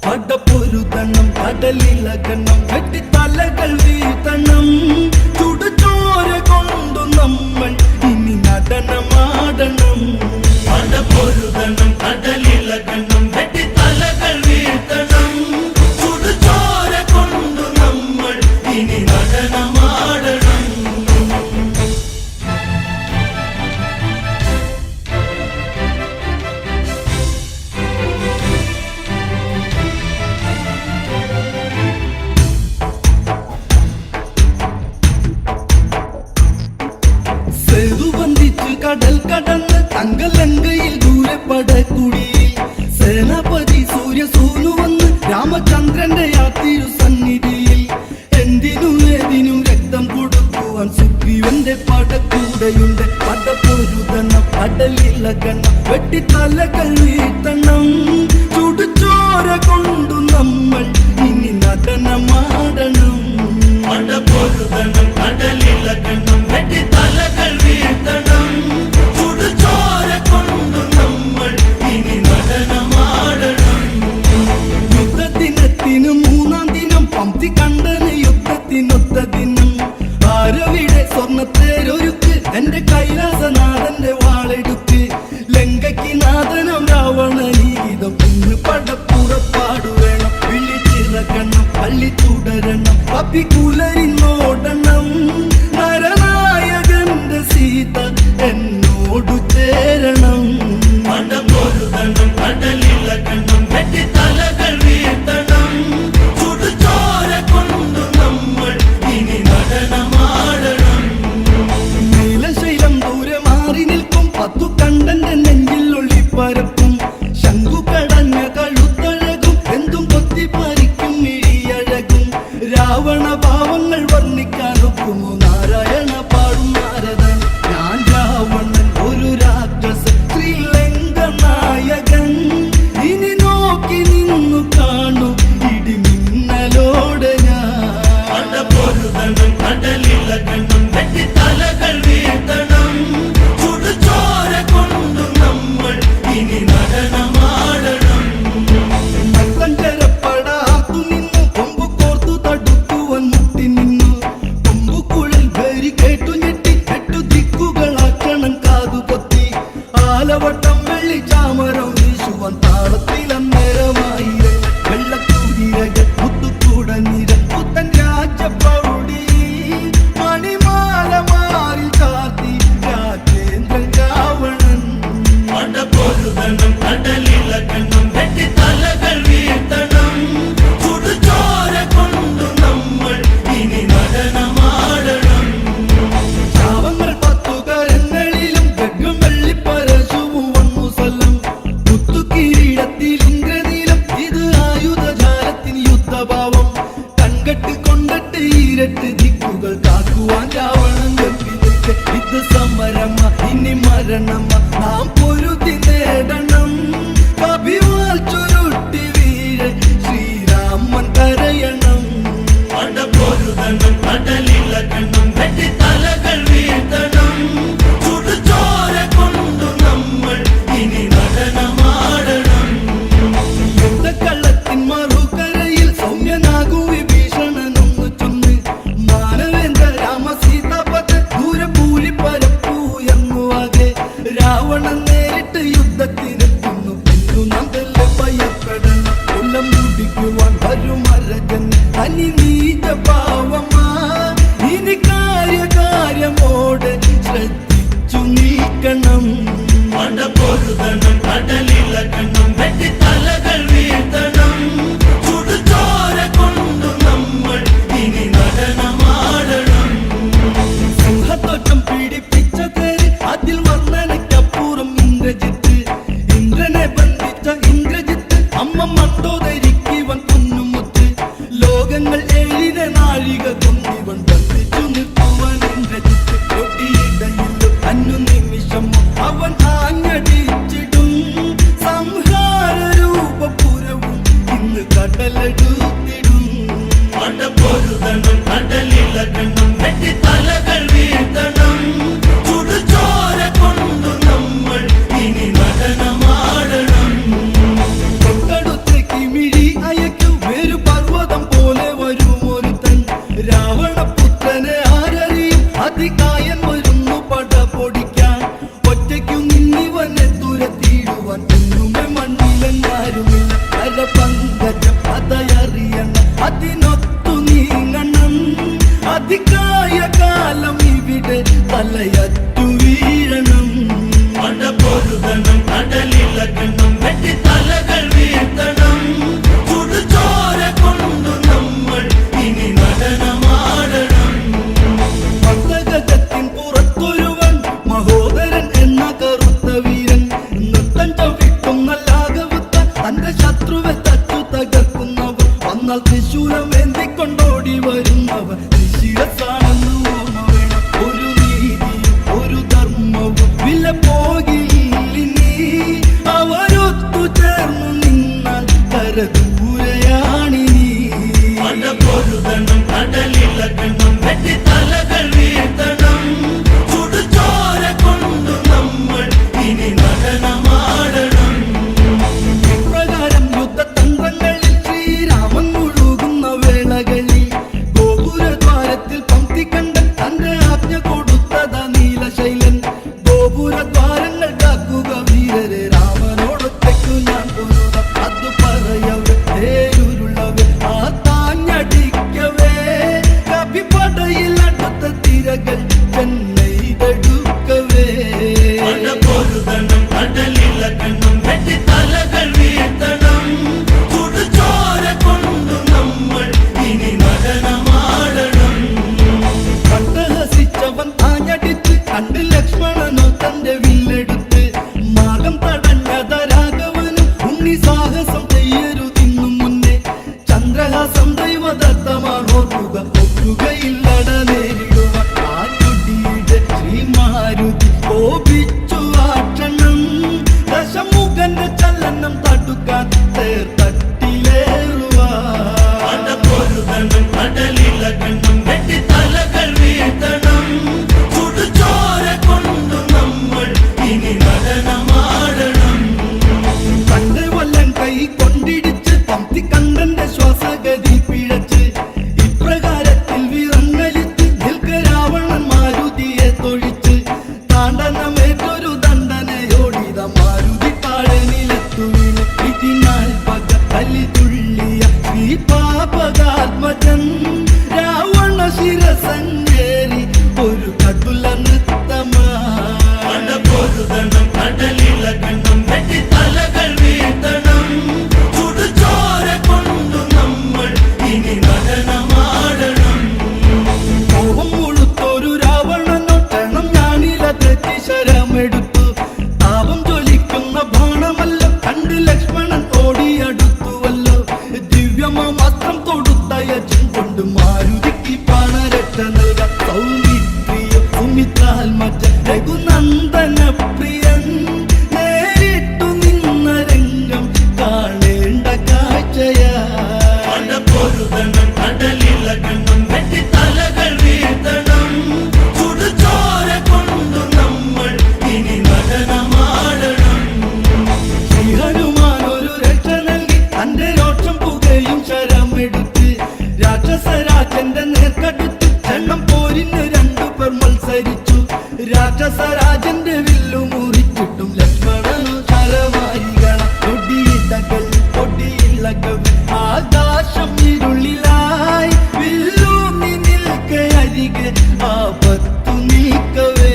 പടപൊരുതണം കടലിളകണം വെട്ടിത്തലകൾ വീഴ്ത്തണം ചുടുചോര കൊണ്ടു നമ്മൾ ഇനി നടനമാടണം. പടപൊരുതണം കടലിളകണം വെട്ടിത്തലകൾ വീഴ്ത്തണം ചുടുചോര കൊണ്ടു നമ്മൾ ഇനി നടനമാടണം. കടൽ കടന്ന് തങ്കലങ്കയിൽ ദൂരെ പടക്കുടിയിൽ സേനാപതി സൂര്യ സൂനു വന്ന് രാമചന്ദ്രന്റെ യാത്തിരു സന്നിധിയിൽ എന്തിനും ഏതിനും രക്തം കൊടുക്കുവാൻ സുഗ്രീവന്റെ പടക്കൂടെയുണ്ട്. പടപൊരുതണം കടലിളകണം വെട്ടിത്തലകൾ വീഴ്ത്തണം ചുടുചോര കൊണ്ടു നമ്മൾ ഇനി നടനമാടണം. പടപൊരുതണം കടലിളകണം വെട്ടിത്തലകൾ വീഴ്ത്തണം ചുടുചോര കൊണ്ടു നമ്മൾ ഇനി നടനമാടണം. യുദ്ധദിനത്തിന് മൂന്നാം ദിനം പംക്തി കണ്ടന് യുദ്ധത്തിനൊത്ത ദിനം ആരവിടെ സ്വർണ്ണത്തേരൊരുക്ക് എന്റെ കൈലാസനാഥന്റെ വാളെടുക്ക് ലങ്കയ്ക്ക് നാഥനം രാവണനീതം ഇന്ന് പടപ്പുറപ്പാടു വേണം. വിളിച്ചിറക്കണം പള്ളി തുടരണം അഭികുലരിന്നോടണം നരനായകന്റെ സീത എന്നോടു ചേരണം. പടപൊരുതണം കടലിളകണം വെട്ടിത്തലകൾ വീഴ്ത്തണം ചുടുചോര കൊണ്ടു നമ്മൾ ഇനി നടനമാടണം. നീലശൈലം ദൂരെ മാറി നിൽക്കും പത്തു കണ്ടന്റെ നെഞ്ചിൽ ഒളിപ്പരപ്പും ശംഖു കടഞ്ഞ കഴുത്തഴകും എന്തും കൊത്തിപ്പറിക്കും ഇഴിയഴകും രാവണ ഭാവങ്ങൾ വർണ്ണിക്കാനൊക്കുമോ നാരായണ പാടും നാരദൻ. ഞാൻ രാവണൻ ഒരു രാക്ഷസൻ ശ്രീലങ്ക നായകൻ ഇനി നോക്കി നിന്നു കാണും ഇടിമിന്നലോടെ ഞാൻ. പടപൊരുതണം കടലിളകണം വെട്ടിത്തലകൾ വീഴ്ത്തണം ചുടുചോര കൊണ്ടു നമ്മൾ ഇനി നടനമാടണം. നക്തഞ്ചരപ്പടാത്തു നിന്നു കൊമ്പു കോർത്തു തടുക്കുവൻ മുട്ടി നിന്നു കൊമ്പുകുഴൽ ഭേരി കേട്ടു ഞെട്ടി എട്ടു ദിക്കുകളാക്കണം കാതു പൊത്തി ആലവട്ടം വെള്ളി ചാമരം വീശുവൻ താളത്തിലന്നേരമായി വെള്ളക്കൂതിരകൾ മുത്തുകൂടനിര പുത്തൻ രാജപൗടി മണിമാല മാറി ചാർത്തി രാജേന്ദ്രൻ രാവണൻ. പടപൊരുതണം കടലിളകണം വെട്ടിത്തലകൾ വീഴ്ത്തണം ചുടുചോര കൊണ്ടു നമ്മൾ ഇനി നടനമാടണം. ശാവങ്ങൾ പത്തുകരങ്ങളിലും ഗർഗം വെള്ളിപ്പരശുവും വന്നു സല്ലം മുത്തുകിരീടത്തിൽ ഇന്ദ്രനീലം ഇത് ആയുധജാലത്തിന് യുദ്ധഭാവം കൺകെട്ട് കൊണ്ടിട്ട് ഈരട്ട് ദിക്കുകൾ കാക്കുവാൻ രാവണൻ ഗർഭിതയ്ക്ക് ഇത് സമരമ ഇനി മരണമ നാം പൊരുതി നേടണം. കവിവാൽ ചുരുട്ടി വീഴ ശ്രീരാമൻ കരയണം. പടപൊരുതണം കടലിളകണം വെട്ടിത്തലകൾ വീഴ്ത്തണം ചുടുചോര കൊണ്ടു നമ്മൾ ഇനി നടനമാടണം. യുദ്ധക്കള്ളത്തിൻ മറുകരയിൽ സൗമ്യനാകു വിഭീഷണനൊന്നു ചൊന്ന് മാനവേന്ദ്ര രാമ സീതാപത ദൂരെ പൂലി പരപ്പൂ എന്നുവാകെ രാവണൻ നേരിട്ട് യുദ്ധത്തിനെത്തുന്നു. എന്നു നന്ദല് ഭയപ്പെടണം കൊല്ലം മുടിക്കുവാൻ വരുമരകൻ തനി നീച പാവമാ ഇനി കാര്യകാര്യമോടെ ശ്രദ്ധിച്ചു നീക്കണം. പടപൊരുതണം കടലിളകണം വെട്ടിത്തലകൾ വീഴ്ത്തണം ചുടുചോര കൊണ്ടു നമ്മൾ ഇനി നടനമാടണം. സിംഹത്വറ്റം പീഡിപ്പിച്ച തേര് അതിൽ വർണ്ണനയ്ക്കപ്പുറം ഇന്ദ്രജിത്ത് ഇന്ദ്രനെ ബന്ധിച്ച ഇന്ദ്രജിത്ത് അമ്മ മണ്ടോദരി മാരുതി കോപിച്ചു ആ ക്ഷണം ദശമുഖന്റെ ചലനം തടുക്കാൻ തേർ തട്ടിലേറുവാൻ കടലിളകണം വെട്ടി തലകൾ വീഴ്ത്തണം ചുടുചോര കൊണ്ടു നമ്മൾ ഇനി നടനമാടണം തന്റെ വല്ലം കൈ കൊണ്ടിടിച്ച് പമ്പി കണ്ടന്റെ ശ്വാസഗതി പിഴച്ച് ഇപ്രകാരത്തിൽ വിറങ്ങലിച്ച് നിൽക്ക രാവണൻ മാരുതിയെ തൊഴിച്ച് താണ്ഡനമേറ്റൊരു ദണ്ഡനയോടിത മാരുതി താഴെ നിലത്തു വീണ് ഇതിനാൽ പക കലി തുള്ളിയ ശ്രീ പാപകാത്മജൻ രാവണ ശിരസഞ്ചേരി ഒരു കടുല നൃത്തമാണ് പൊരുതണം കടലിളകണം വെട്ടി തലകൾ വീഴ്ത്തണം ചുടുചോര കൊണ്ടു നമ്മൾ ഇനി നടനമാടണം മോഹം മുഴുത്തൊരു രാവണനൊട്ടണം ഞാനില തെറ്റി ശരമെടുത്തു താപം ജ്വലിക്കുന്ന ബാണമല്ല കണ്ട് ലക്ഷ്മണൻ ഓടിയടുത്തുവല്ലോ ദിവ്യമസ്ത്രം തൊടുത്തയച്ചും കൊണ്ട് മാരുതിക്ക് പ്രാണരക്ഷ നൽകാം സൗമിത്രിയ സുമിത്രാത്മജ രഘുനന്ദന പ്രിയൻ നേരിട്ടു നിന്ന രംഗം കാണേണ്ട കാഴ്ചയാ പൊരുതണം കടലിളകണം വെട്ടി തലകൾ വീഴ്ത്തണം ചുടുചോര കൊണ്ടു നമ്മൾ ഇനി നടനമാടണം ഹനുമാൻ ഒരു രക്ഷ നൽകി തന്റെ രോക്ഷം പുകയും ശരമെടുത്ത് രാക്ഷസരാജന്റെ നേർക്കടുത്ത് ചെണ്ണം പോരിന് രണ്ടുപേർ മത്സരിച്ചു രാക്ഷസരാജന്റെ വില്ലു മുറിച്ചിട്ടും ലക്ഷ്മണനു ശരമാരികള കൊടിയിടകൾ കൊടിയിളകൾ ആകാശം ഇരുളിലായി വില്ലു നിൽക്കെ അരികെ ആപത്തു നീക്കവേ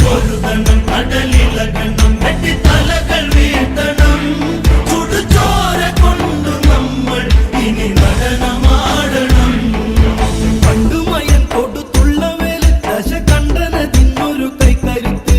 പൊരുതണം കടലിളകണം വെട്ടി തലകൾ വീഴ്ത്തണം ചുടുചോര കൊണ്ടു നമ്മൾ ഇനി നടനമാടണം പണ്ടുമയൻ കൊടുത്തുള്ളവേല് ദശകണ്ഠനതിന്നൊരു കൈക്കരുത്ത്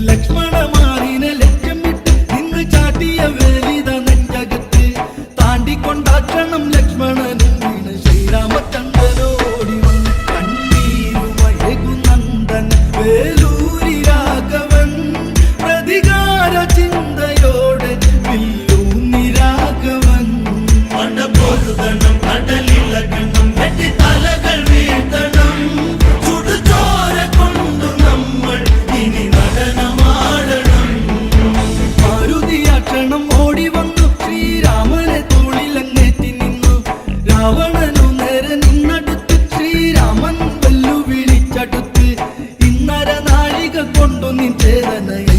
ലക്ഷ്മണമാറിനെ ലക്ഷ്യമിട്ട് നിന്ന് ചാട്ടിയ വേലിത നെഞ്ചകത്ത് താണ്ടിക്കൊണ്ടാക്ഷണം ലക്ഷ്മണനും വീണ് ശ്രീരാമചന്ദ്രനോടി വന്ന് കണ്ണീരുമയകുനന്ദൻ വേലൂരി രാഘവൻ പ്രതികാര ചിന്തയോടെ വില്ലൂന്നി രാഘവൻ പൊരുതണം കടലിളകണം വെട്ടി തലകൾ വീഴ്ത്തണം ചുടുചോര കൊണ്ടു നമ്മൾ ഇനി നടനമാടണം മാരുതിയാക്ഷണം ഓടി വന്നു ശ്രീരാമനെ തോളിലങ്ങേറ്റി നിന്നു രാവണനു നേരെ നിന്നടുത്ത് ശ്രീരാമൻ വെല്ലുവിളിച്ചടുത്ത് ഇന്നര നാഴിക കൊണ്ടു നിൻ ചേതനയ